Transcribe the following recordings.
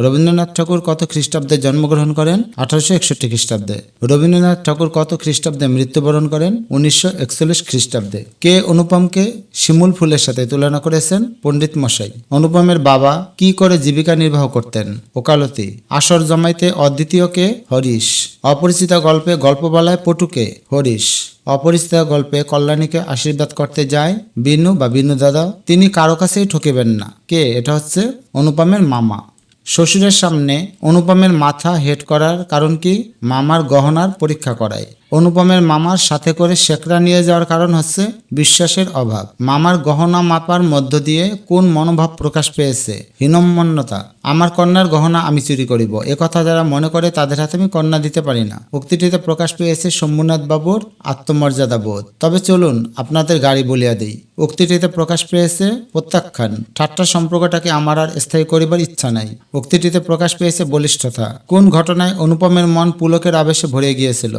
রবীন্দ্রনাথ ঠাকুর কত খ্রিস্টাব্দে জন্মগ্রহণ করেন? 1861 খ্রিস্টাব্দে। রবীন্দ্রনাথ ঠাকুর কত খ্রিস্টাব্দে মৃত্যুবরণ করেন? 1941 খ্রিস্টাব্দে। কে অনুপমকে শিমুল ফুলের সাথে তুলনা করেছেন? পণ্ডিত মশাই। অনুপমের বাবা কি করে জীবিকা নির্বাহ করতেন? ওকালতি। আসর জমাইতে অদ্বিতীয়কে? হরিশ। অপরিচিতা গল্পে গল্পবলায় পটুকে? হরিশ। অপরিচিতা গল্পে কল্যাণীকে আশীর্বাদ করতে যায় বিনু বা বিনু দাদা। তিনি কারো কাছেই ঠকিবেন না। কে? এটা হচ্ছে অনুপমের মামা। শ্বশুরের সামনে অনুপমের মাথা হেট করার কারণ কি? মামার গহনার পরীক্ষা করায়। অনুপমের মামার সাথে করে শেকরা নিয়ে যাওয়ার কারণ হচ্ছে বিশ্বাসের অভাব। মামার গহনা মাপার মধ্য দিয়ে কোন মনোভাব প্রকাশ পেয়েছে? হীনম্মন্যতা। আমার কন্যার গহনা আমি চুরি করিব, একথা যারা মনে করে তাদের হাতে আমি কন্যা দিতে পারি না। উক্তিটিতে প্রকাশ পেয়েছে শম্ভুনাথ বাবুর আত্মমর্যাদা বোধ। তবে চলুন আপনাদের গাড়ি বলিয়া দিই। উক্তিটিতে প্রকাশ পেয়েছে প্রত্যাখ্যান। ঠাট্টা সম্পর্কটাকে আমার আর স্থায়ী করিবার ইচ্ছা নাই। উক্তিটিতে প্রকাশ পেয়েছে বলিষ্ঠতা। কোন ঘটনায় অনুপমের মন পুলকের আবেশে ভরে গিয়েছিল?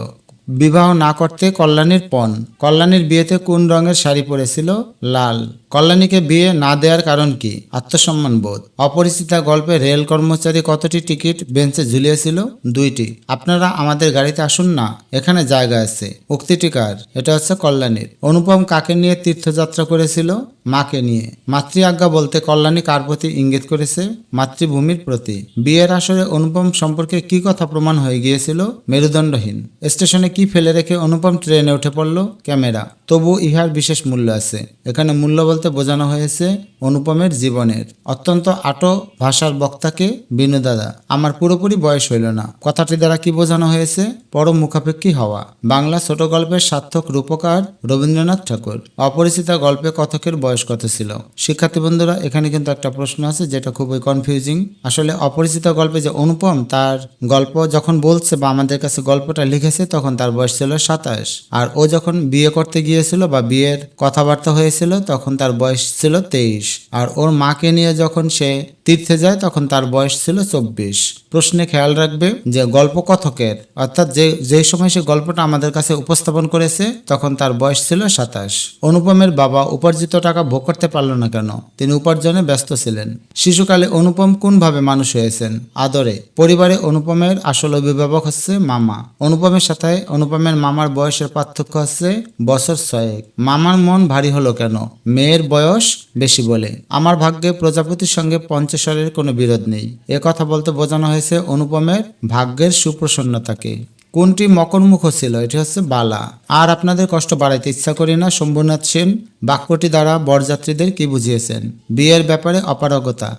বিবাহ না করতে কল্যাণীর পণ। কল্যাণীর বিয়েতে কোন রঙের শাড়ি পরেছিল? লাল। কল্যাণীকে বিয়ে না দেওয়ার কারণ কি? আত্মসম্মান বোধ। অপরিচিতা গল্পে রেল কর্মচারী কতটি টিকিট বেঞ্চে ঝুলিয়েছিল? 2টি। আপনারা আমাদের গাড়িতে আসুন না, এখানে জায়গা আছে। উক্তিটি কার? এটা হচ্ছে কল্যাণীর। অনুপম কাকে নিয়ে তীর্থযাত্রা করেছিল? মাকে নিয়ে। মাতৃ আজ্ঞা বলতে কল্যাণী কার প্রতি ইঙ্গিত করেছে? মাতৃভূমির প্রতি। বিয়ের আসরে অনুপম সম্পর্কে কি কথা প্রমাণ হয়ে গিয়েছিল? মেরুদণ্ডহীন। স্টেশনে কি ফেলে রেখে অনুপম ট্রেনে উঠে পড়ল? ক্যামেরা। তবু ইহার বিশেষ মূল্য আছে। এখানে মূল্য বলতে বোঝানো হয়েছে অনুপমের জীবনের। অত্যন্ত আটো ভাষার বক্তাকে বিনু দাদা। আমার পুরোপুরি বয়স হইল না, কথাটি দ্বারা কি বোঝানো হয়েছে? পরম মুখাপেক্ষী হওয়া। বাংলা ছোট গল্পের সার্থক রূপকার রবীন্দ্রনাথ ঠাকুর। অপরিচিতা গল্পে কথকের বয়স কত ছিল? শিক্ষার্থী বন্ধুরা, এখানে কিন্তু একটা প্রশ্ন আছে যেটা খুবই কনফিউজিং। আসলে অপরিচিতা গল্পে যে অনুপম তার গল্প যখন বলছে বা আমাদের কাছে গল্পটা লিখেছে তখন তার বয়স ছিল 27। আর ও যখন বিয়ে করতে গিয়েছিল বা বিয়ের কথাবার্তা হয়েছিল তখন তার বয়স ছিল 23। আর ওর মাকে নিয়ে যখন সে তীর্থে যায় তখন তার বয়স ছিল 24। প্রশ্নে খেয়াল রাখবে যে গল্প কথকের অর্থাৎ যে সময় সে গল্পটা আমাদের কাছে উপস্থাপন করেছে তখন তার বয়স ছিল 27। অনুপমের বাবা উপার্জিত টাকা ভোগ করতে পারল না কেন? তিনি উপার্জনে ব্যস্ত ছিলেন। শিশুকালে অনুপম কোনভাবে মানুষ হয়েছেন? আদরে। পরিবারে অনুপমের আসল অভিভাবক হচ্ছে মামা। অনুপমের সাথে অনুপমের মামার বয়সের পার্থক্য হচ্ছে বছর 6। মামার মন ভারী হলো কেন? মেয়ের বয়স বেশি বলে। আমার ভাগ্যে প্রজাপতির সঙ্গে পঞ্চেশ্বরের কোনো বিরোধ নেই, এ কথা বলতে বোঝানো হয়েছে অনুপমের ভাগ্যের সুপ্রসন্নতাকে। কোনটি মকরমুখ ছিল? এটি হচ্ছে বালা। আর আপনাদের কষ্ট বাড়াইতে ইচ্ছা করি না শম্ভুনাথ সেন বাক্যটি দ্বারা বরযাত্রীদের কি বুঝিয়েছেন? বিয়ের ব্যাপারে অপারগতা।